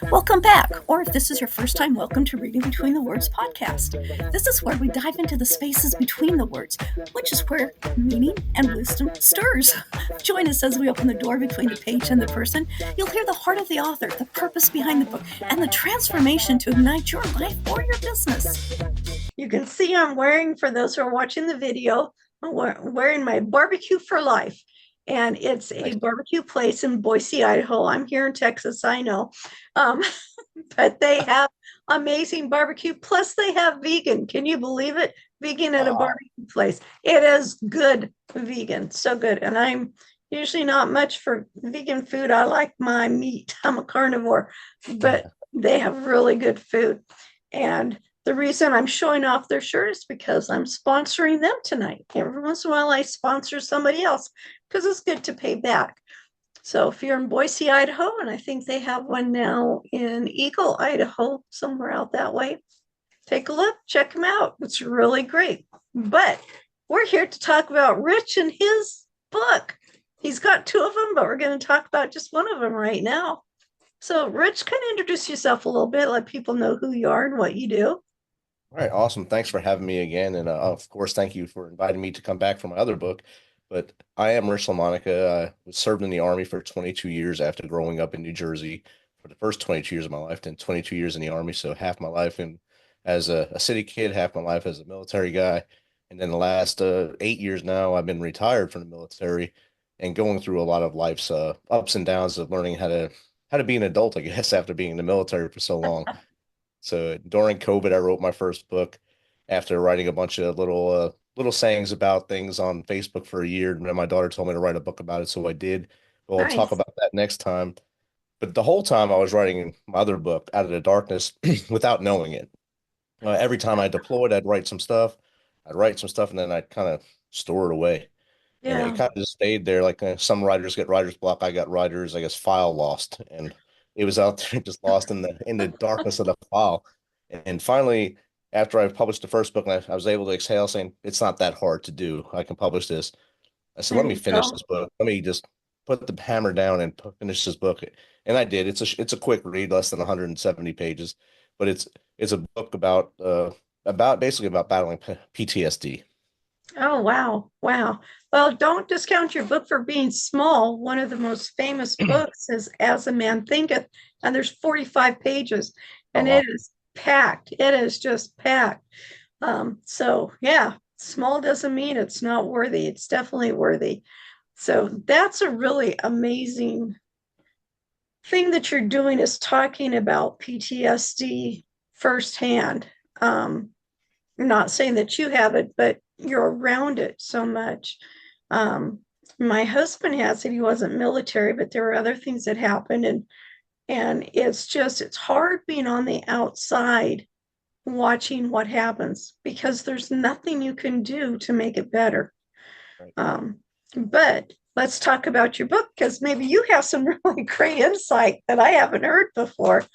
Welcome back, or if this is your first time, welcome to Reading Between the Words podcast. This is where we dive into the spaces between the words, which is where meaning and wisdom stirs. Join us as we open the door between the page and the person. You'll hear the heart of the author, the purpose behind the book, and the transformation to ignite your life or your business. You can see I'm wearing, for those who are watching the video, I'm wearing my Barbecue for Life. And it's a barbecue place in Boise, Idaho. I'm here in Texas, I know. But they have amazing barbecue. Plus, they have vegan. Can you believe it? Vegan at a barbecue place. It is good vegan. So good. And I'm usually not much for vegan food. I like my meat. I'm a carnivore. But they have really good food. And the reason I'm showing off their shirt is because I'm sponsoring them tonight. Every once in a while, I sponsor somebody else because it's good to pay back. So if you're in Boise, Idaho, and I think they have one now in Eagle, Idaho, somewhere out that way, take a look, check them out. It's really great. But we're here to talk about Rich and his book. He's got two of them, but we're going to talk about just one of them right now. So Rich, kind of introduce yourself a little bit, let people know who you are and what you do. All right, awesome. Thanks for having me again. And of course, thank you for inviting me to come back for my other book. But I am Rich LaMonica. I was served in the Army for 22 years after growing up in New Jersey for the first 22 years of my life, then 22 years in the Army. So half my life as a city kid, half my life as a military guy. And then the last 8 years now, I've been retired from the military and going through a lot of life's ups and downs of learning how to be an adult, I guess, after being in the military for so long. So during COVID, I wrote my first book after writing a bunch of little sayings about things on Facebook for a year. And then my daughter told me to write a book about it, so I did. Well, I'll talk Nice. about that next time. But the whole time I was writing my other book, Out of the Darkness, without knowing it. Every time I deployed, I'd write some stuff. I'd write some stuff, and then I'd kind of store it away. And it Yeah. kind of just stayed there. Like some writers get writer's block. I got writers, I guess, file lost, and it was out there just lost in the darkness of the file. And finally, after I published the first book, I was able to exhale, saying it's not that hard to do. I can publish this. I said, There let me you finish go. this book. Let me just put the hammer down and finish this book. And I did. It's a quick read, less than 170 pages, but it's a book about basically about battling PTSD. Oh, wow. Wow. Well, don't discount your book for being small. One of the most famous books is As a Man Thinketh, and there's 45 pages, Oh and it wow. is packed. It is just packed. So yeah, small doesn't mean it's not worthy. It's definitely worthy. So that's a really amazing thing that you're doing is talking about PTSD firsthand. I'm not saying that you have it, but you're around it so much. Um, my husband has it. He wasn't military, but there were other things that happened, and it's hard being on the outside watching what happens because there's nothing you can do to make it better. Right. But let's talk about your book because maybe you have some really great insight that I haven't heard before.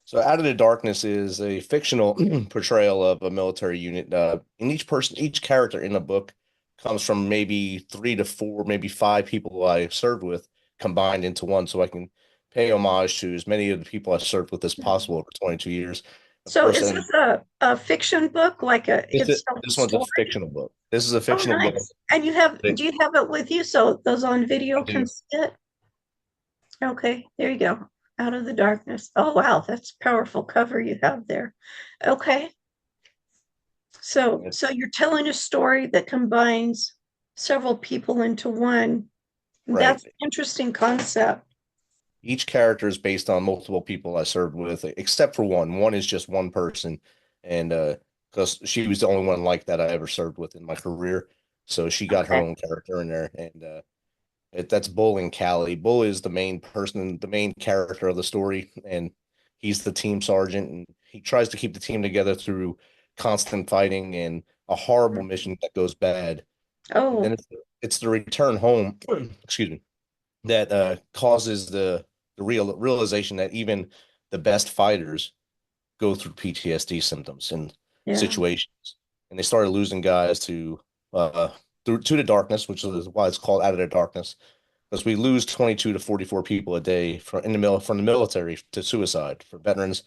So, Out of the Darkness is a fictional portrayal of a military unit. And each character in the book comes from maybe three to four, maybe five people who I served with combined into one. So I can pay homage to as many of the people I served with as possible over 22 years. Of So course, is and this a fiction book, like it's a this one's a story? fictional book. This is a Oh, fictional book. nice. And do you have it with you so those on I video can do. see it? Okay, there you go. Out of the Darkness. Oh, wow, that's a powerful cover you have there. Okay. So you're telling a story that combines several people into one. Right. That's an interesting concept. Each character is based on multiple people I served with, except for one. One is just one person, and because she was the only one like that I ever served with in my career, so she got her Okay. own character in there, and that's Bull and Callie. Bull is the main person, the main character of the story, and he's the team sergeant, and he tries to keep the team together through constant fighting and a horrible mission that goes bad, and then Oh, it's the return home, excuse me, that causes the realization that even the best fighters go through PTSD symptoms and yeah. situations, and they started losing guys to uh to the darkness, which is why it's called Out of the Darkness. because we lose 22 to 44 people a day from the military to suicide for veterans.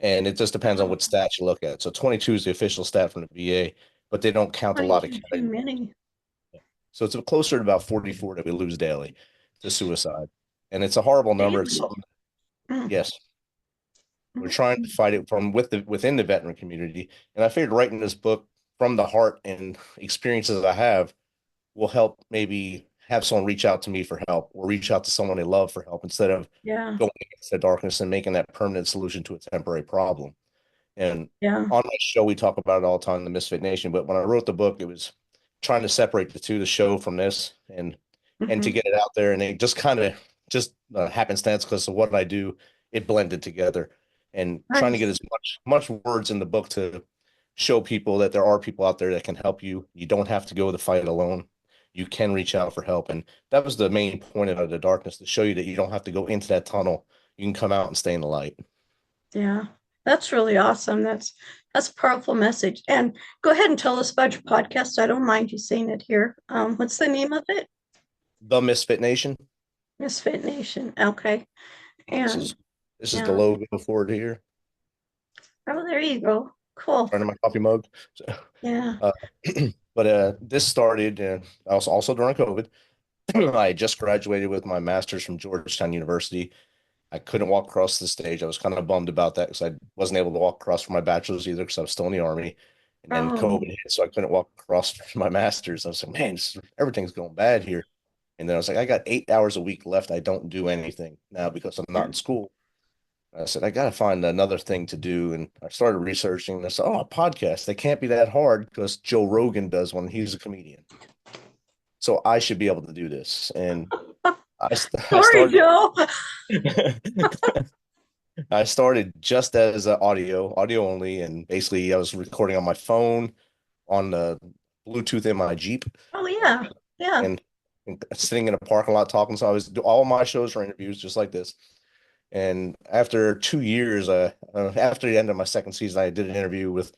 And it just depends on Oh, what stat you look at. So 22 is the official stat from the VA, but they don't count a lot of 22 too casualties. many. So it's closer to about 44 that we lose daily to suicide. And it's a horrible number. It's Daily. something, Mm, yes, we're trying to mm, fight it from within the veteran community. And I figured writing this book from the heart and experiences I have will help maybe have someone reach out to me for help or reach out to someone they love for help instead of yeah, going against the darkness and making that permanent solution to a temporary problem. And yeah. on my show, we talk about it all the time, the Misfit Nation. But when I wrote the book, it was trying to separate the two, the show from this, and to Hmm. get it out there. And it just kind of just happenstance because of what I do, it blended together. And trying to get Nice. as much words in the book to show people that there are people out there that can help you. You don't have to go the fight alone. You can reach out for help. And that was the main point of the darkness, to show you that you don't have to go into that tunnel. You can come out and stay in the light. Yeah. That's really awesome. That's a powerful message. And go ahead and tell us about your podcast. I don't mind you saying it here. What's the name of it? The Misfit Nation. Misfit Nation. Okay. This And is this is the yeah. logo for it here, Oh, there you go. Cool. front of my coffee mug. So, Yeah. uh, but this started also during COVID. I just graduated with my master's from Georgetown University. I couldn't walk across the stage. I was kind of bummed about that because I wasn't able to walk across for my bachelor's either because I was still in the army. And then Oh, COVID hit, so I couldn't walk across for my master's. I was like, man, everything's going bad here. And then I was like, I got 8 hours a week left. I don't do anything now because I'm not yeah. in school. I said, I got to find another thing to do. And I started researching. And I said, oh, a podcast. They can't be that hard because Joe Rogan does one. He's a comedian. So I should be able to do this. And I Sorry, started. Joe. I started just as audio only. And basically, I was recording on my phone, on the Bluetooth in my Jeep, Oh, and, yeah. Yeah. and sitting in a parking lot talking. So I was all my shows are interviews just like this. And after 2 years, after the end of my second season, I did an interview with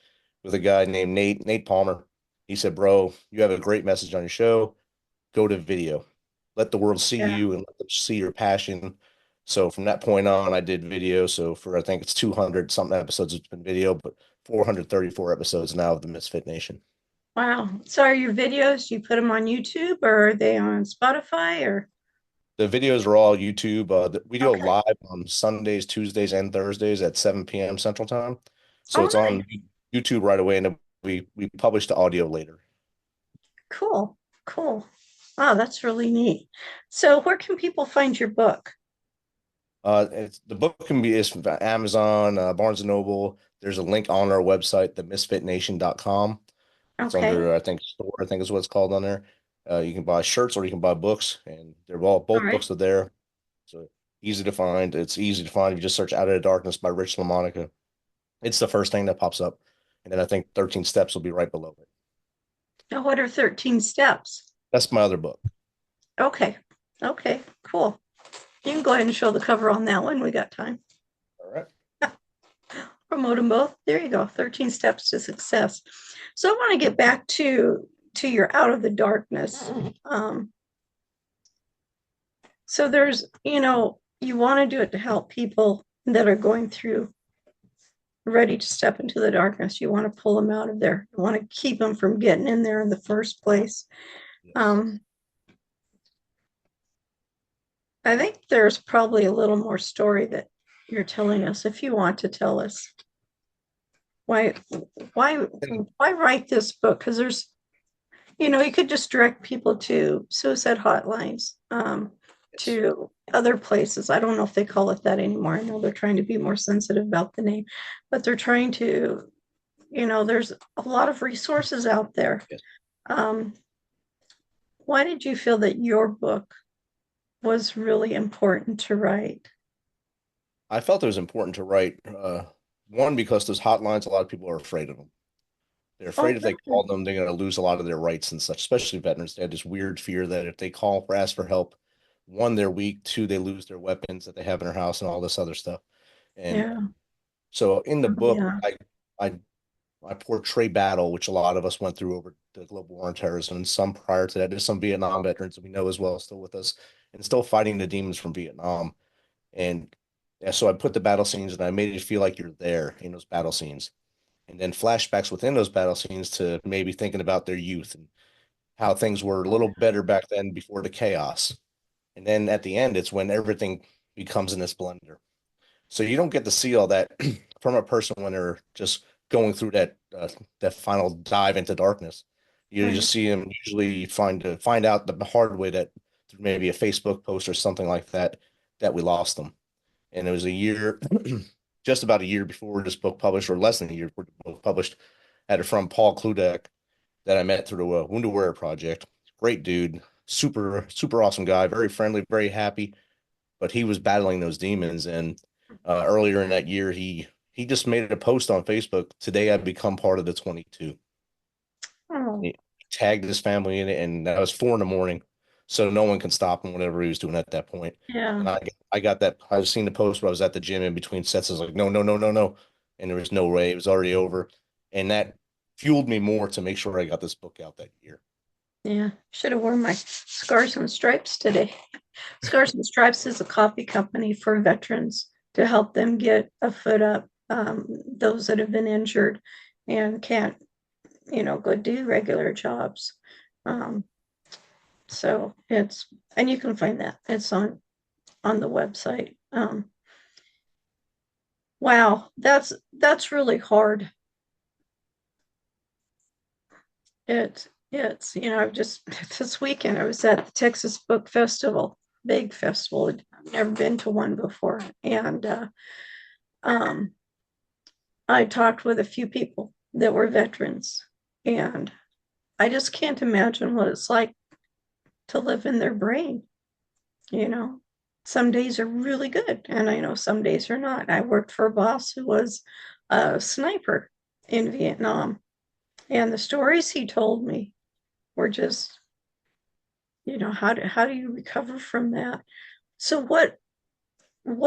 a guy named Nate Palmer. He said, "Bro, you have a great message on your show. Go to video. Let the world see Yeah. you and let them see your passion." So from that point on, I did video. So for I think it's 200 something episodes, it's been video, but 434 episodes now of the Misfit Nation. Wow. So are your videos, you put them on YouTube or are they on Spotify or? The videos are all YouTube. We go Okay. live on Sundays, Tuesdays, and Thursdays at 7 p.m. Central Time. So Oh, it's nice. on YouTube right away, and then we publish the audio later. Cool. Cool. Wow, that's really neat. So where can people find your book? The book can be is from Amazon, Barnes and Noble. There's a link on our website, themisfitnation.com. It's Okay. under, I think, store, I think is what it's called on there. You can buy shirts or you can buy books, and they're all All both right. books are there. So easy to find. It's easy to find. You just search Out of the Darkness by Rich LaMonica. It's the first thing that pops up. And then I think 13 Steps will be right below it. Now, what are 13 steps? That's my other book. Okay. Okay. Cool. You can go ahead and show the cover on that one. We got time. All right. Promote them both. There you go. 13 steps to success. So I want to get back to your out of the darkness. So there's, you want to do it to help people that are going through, ready to step into the darkness. You want to pull them out of there. You want to keep them from getting in there in the first place. Yes. Um, I think there's probably a little more story that you're telling us if you want to tell us why why And why write this book, because there's, you could just direct people to suicide hotlines, yes. to other places. I don't know if they call it that anymore. I know they're trying to be more sensitive about the name, but they're trying to, there's a lot of resources out there. Yes. um, why did you feel that your book was really important to write? I felt it was important to write. One, because those hotlines, a lot of people are afraid of them. They're Oh, afraid if they call them, they're going to lose a lot of their rights and such, especially veterans. They have this weird fear that if they call or ask for help, one, they're weak, two, they lose their weapons that they have in their house and all this other stuff. And yeah. so in the Oh, book, yeah. I I portray battle, which a lot of us went through over the global war on terrorism, and some prior to that. There's some Vietnam veterans that we know as well still with us, and still fighting the demons from Vietnam. And yeah, so I put the battle scenes and I made it feel like you're there in those battle scenes. And then flashbacks within those battle scenes to maybe thinking about their youth and how things were a little better back then before the chaos. And then at the end, it's when everything becomes in this blender. So you don't get to see all that from a person when they're just going through that final dive into darkness. You Right. just see them usually find out the hard way that through maybe a Facebook post or something like that that we lost them. And it was a year, just about a year before this book published, or less than a year before the book published. I had a friend Paul Kludak that I met through a Wounded Warrior project. Great dude, super awesome guy, very friendly, very happy. But he was battling those demons, and earlier in that year, he just made a post on Facebook. Today, I've become part of the 22. Oh, He tagged his family in it, and that was 4 in the morning, so no one can stop him whatever he was doing at that point. yeah, And I got that. I was seeing the post where I was at the gym in between sets. I was like, no, no, no, no, no, and there was no way. It was already over, and that fueled me more to make sure I got this book out that year. yeah. Should have worn my Scars and Stripes today. Scars and Stripes is a coffee company for veterans to help them get a foot up, those that have been injured and can't, go do regular jobs. Um, so it's, and you can find that. It's on the website. Wow, that's really hard. It's I've just this weekend I was at the Texas Book Festival, big festival. I've never been to one before, and um, I talked with a few people that were veterans, and I just can't imagine what it's like to live in their brain. You know, some days are really good, and I know some days are not. I worked for a boss who was a sniper in Vietnam, and the stories he told me were just, how do you recover from that? So what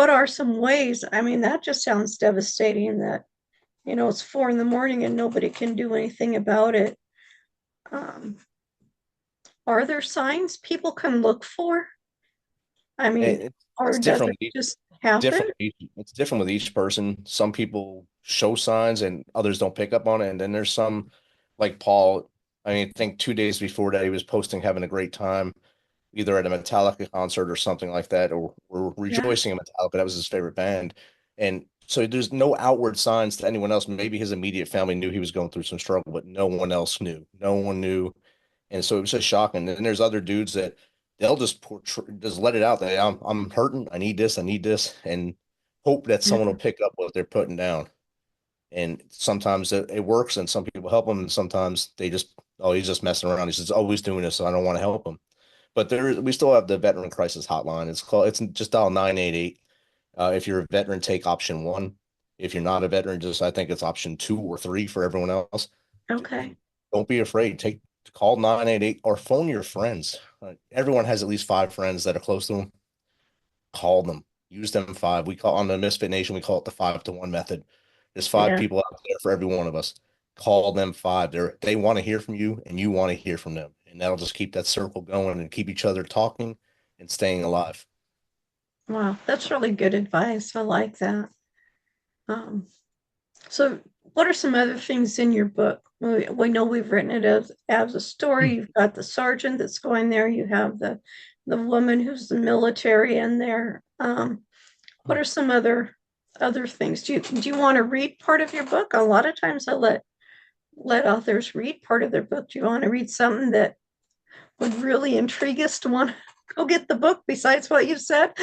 are some ways? I mean, that just sounds devastating that, it's 4 in the morning and nobody can do anything about it. Um, are there signs people can look for? I mean, It's or does different it with each just happen? it's different with each person. Some people show signs and others don't pick up on it. And then there's some like Paul. I mean, I think 2 days before that he was posting having a great time, either at a Metallica concert or something like that, or Yeah. rejoicing in Metallica. That was his favorite band. And so there's no outward signs to anyone else. Maybe his immediate family knew he was going through some struggle, but no one else knew. No one knew. And so it was just shocking. And then there's other dudes that they'll just just let it out that I'm hurting. I need this, and hope that someone will pick up what they're putting down. And sometimes it works, and some people help them, and sometimes they just, oh, he's just messing around. He's just always doing this, so I don't want to help him. But we still have the veteran crisis hotline. It's just dial 988. If you're a veteran, take option one. If you're not a veteran, just I think it's option two or three for everyone else. Okay. Don't be afraid. Call 988 or phone your friends. Everyone has at least five friends that are close to them. Call them. Use them five. We call on the Misfit Nation, we call it the 5-to-1 method. There's five Yeah. people out there for every one of us. Call them five. They want to hear from you and you want to hear from them. And that'll just keep that circle going and keep each other talking and staying alive. Wow. That's really good advice. I like that. Um, So, what are some other things in your book? We know we've written it as a story. You've got the sergeant that's going there. You have the woman who's the military in there. What are some other things? Do you want to read part of your book? A lot of times I let authors read part of their book. Do you want to read something that would really intrigue us to want to go get the book besides what you said?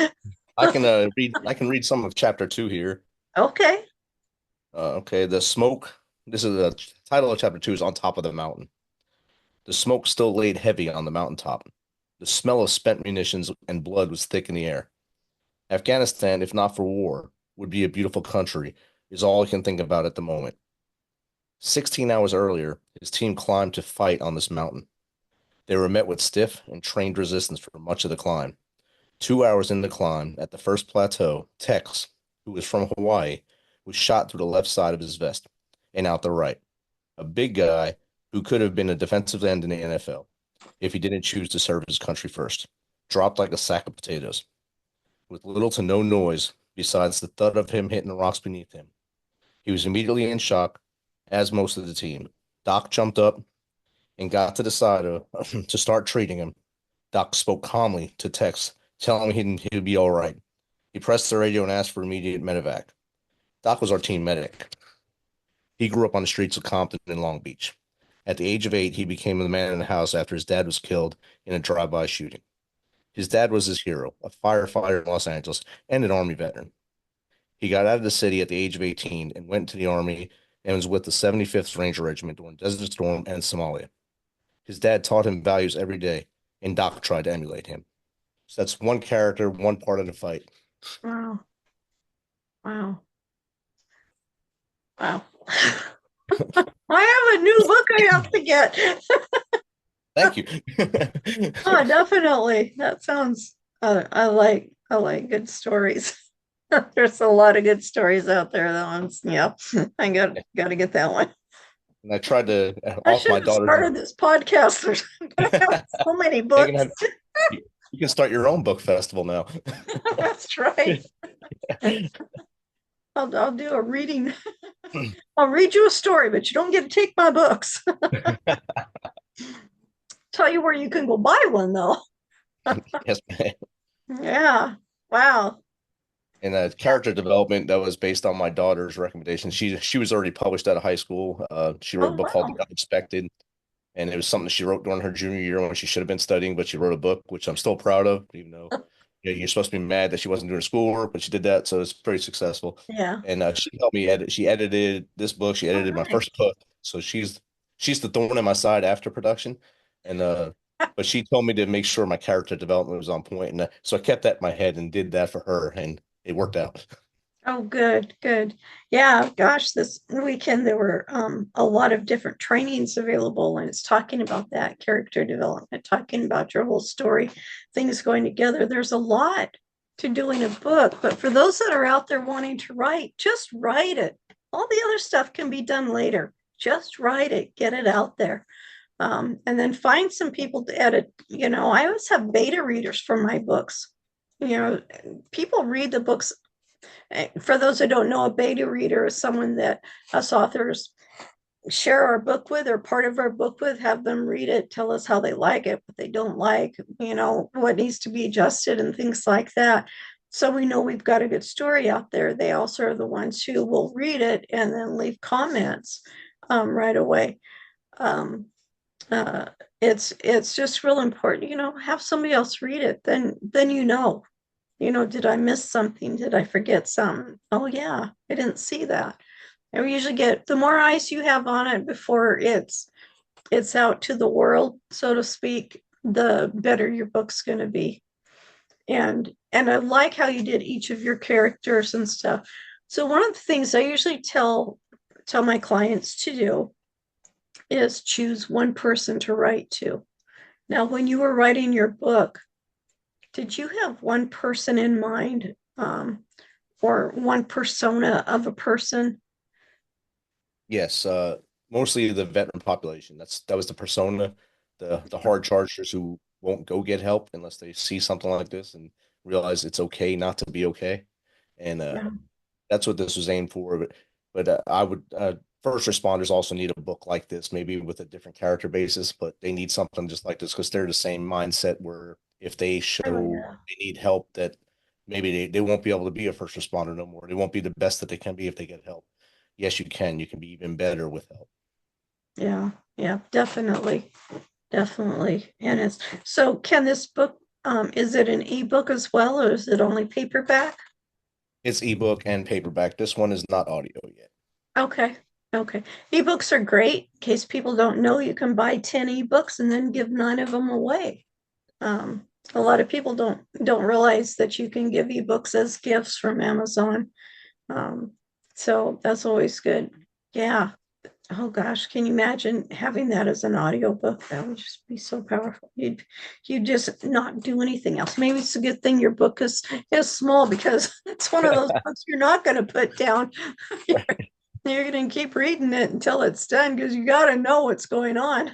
I can read some of chapter 2 here. Okay. Okay, the smoke. This is the title of chapter 2 is On Top of the Mountain. The smoke still laid heavy on the mountaintop. The smell of spent munitions and blood was thick in the air. Afghanistan, if not for war, would be a beautiful country, is all I can think about at the moment. 16 hours earlier, his team climbed to fight on this mountain. They were met with stiff and trained resistance for much of the climb. 2 hours in the climb, at the first plateau, Tex, who was from Hawaii, was shot through the left side of his vest and out the right. A big guy who could have been a defensive end in the NFL if he didn't choose to serve his country first. dropped like a sack of potatoes, with little to no noise besides the thud of him hitting the rocks beneath him. He was immediately in shock, as most of the team. Doc jumped up and got to the side of, to start treating him. Doc spoke calmly to Tex, telling him he'd be all right. He pressed the radio and asked for immediate medevac. Doc was our team medic. He grew up on the streets of Compton and Long Beach. At the age of 8, he became the man in the house after his dad was killed in a drive-by shooting. His dad was his hero, a firefighter in Los Angeles and an Army veteran. He got out of the city at the age of 18 and went to the Army and was with the 75th Ranger Regiment during Desert Storm and Somalia. His dad taught him values every day, and Doc tried to emulate him. So that's one character, one part of the fight. Wow. Wow. Wow. I have a new book I have to get. Thank you. Oh, definitely. That sounds I like good stories. There's a lot of good stories out there. That one's yeah. I got to get that one. And I tried to I off should my have daughter's. started this podcast. I have so many You books. can have, you can start your own book festival now. That's right. I'll do a reading. I'll read you a story, but you don't get to take my books. Tell you where you can go buy one though. Yes, ma'am. Yeah. Wow. And character development that was based on my daughter's recommendation. She was already published out of high school. She wrote a Oh book called wow. The Unexpected, and it was something that she wrote during her junior year when she should have been studying, but she wrote a book, which I'm still proud of, even though you're supposed to be mad that she wasn't doing schoolwork, but she did that, so it's pretty successful. Yeah. And she helped me edit. She edited this book. She Oh edited my nice. first book, so she's the thorn in my side after production. And but she told me to make sure my character development was on point, and so I kept that in my head and did that for her, and it worked out. Oh, good, good. Yeah, gosh, this weekend there were a lot of different trainings available, and it's talking about that character development, talking about your whole story, things going together. There's a lot to doing a book, but for those that are out there wanting to write, just write it. All the other stuff can be done later. Just write it, get it out there. And then find some people to edit. I always have beta readers for my books. People read the books. For those who don't know, a beta reader is someone that us authors share our book with or part of our book with, have them read it, tell us how they like it, what they don't like, what needs to be adjusted and things like that. So we know we've got a good story out there. They also are the ones who will read it and then leave comments right away. Um, it's just real important, have somebody else read it. Then did I miss something? Did I forget something? Oh yeah, I didn't see that. And we usually get the more eyes you have on it before it's out to the world, so to speak, the better your book's going to be. And I like how you did each of your characters and stuff. So one of the things I usually tell my clients to do is choose one person to write to. Now, when you were writing your book, did you have one person in mind, or one persona of a person? Yes, mostly the veteran population. That was the persona, the hard chargers who won't go get help unless they see something like this and realize it's okay not to be okay. And Yeah. that's what this was aimed for. But I would first responders also need a book like this, maybe with a different character basis, but they need something just like this because they're the same mindset where if they Oh show yeah. they need help, that maybe they won't be able to be a first responder no more. They won't be the best that they can be if they get help. Yes, you can. You can be even better with help. Yeah. Yeah. Definitely. Definitely. And it's so can this book, is it an ebook as well, or is it only paperback? It's ebook and paperback. This one is not audio yet. Okay. Okay. Ebooks are great. In case people don't know, you can buy 10 ebooks and then give 9 of them away. A lot of people don't realize that you can give ebooks as gifts from Amazon. Um, so that's always good. Yeah. Oh gosh, can you imagine having that as an audiobook? That would just be so powerful. You'd just not do anything else. Maybe it's a good thing your book is small because it's one of those books you're not going to put down. You're going to keep reading it until it's done because you got to know what's going on.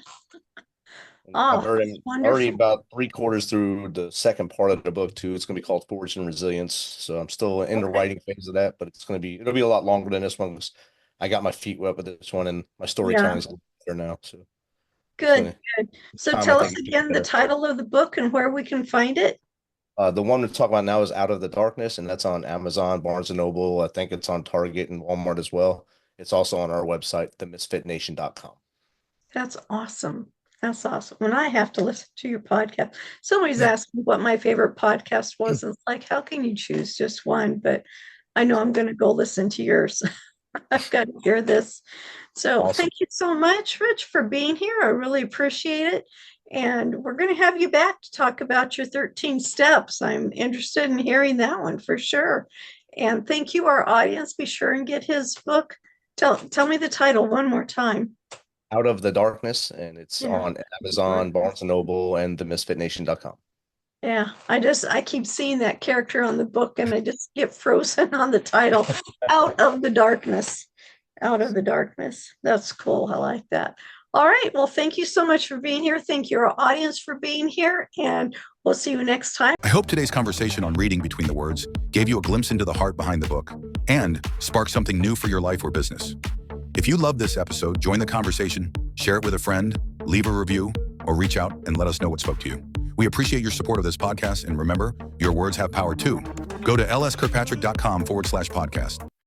I'm Oh, already, already wonderful. about three-quarters through the second part of the book too. It's going to be called Fortune and Resilience. So I'm still in the Okay. writing phase of that, but it'll be a lot longer than this one because I got my feet wet with this one and my Yeah. storytelling is a little better now. So it's Good. gonna Good. So time I tell think us it gets again the better. title of the book and where we can find it. The one we're talking about now is Out of the Darkness, and that's on Amazon, Barnes and Noble. I think it's on Target and Walmart as well. It's also on our website, themisfitnation.com. That's awesome. That's awesome. When I have to listen to your podcast, somebody's asked me what my favorite podcast was. And it's like, how can you choose just one? But I know I'm going to go listen to yours. I've got to hear this. So Awesome. thank you so much, Rich, for being here. I really appreciate it. And we're going to have you back to talk about your 13 steps. I'm interested in hearing that one for sure. And thank you, our audience. Be sure and get his book. Tell me the title one more time. Out of the Darkness, and it's Yeah. on Amazon, Barnes and Noble, and themisfitnation.com. Yeah, I keep seeing that character on the book and I just get frozen on the title, Out of the Darkness. Out of the Darkness. That's cool. I like that. All right. Well, thank you so much for being here. Thank you, our audience, for being here. And we'll see you next time. I hope today's conversation on reading between the words gave you a glimpse into the heart behind the book and sparked something new for your life or business. If you loved this episode, join the conversation, share it with a friend, leave a review, or reach out and let us know what spoke to you. We appreciate your support of this podcast, and remember, your words have power too. Go to lskirkpatrick.com/podcast.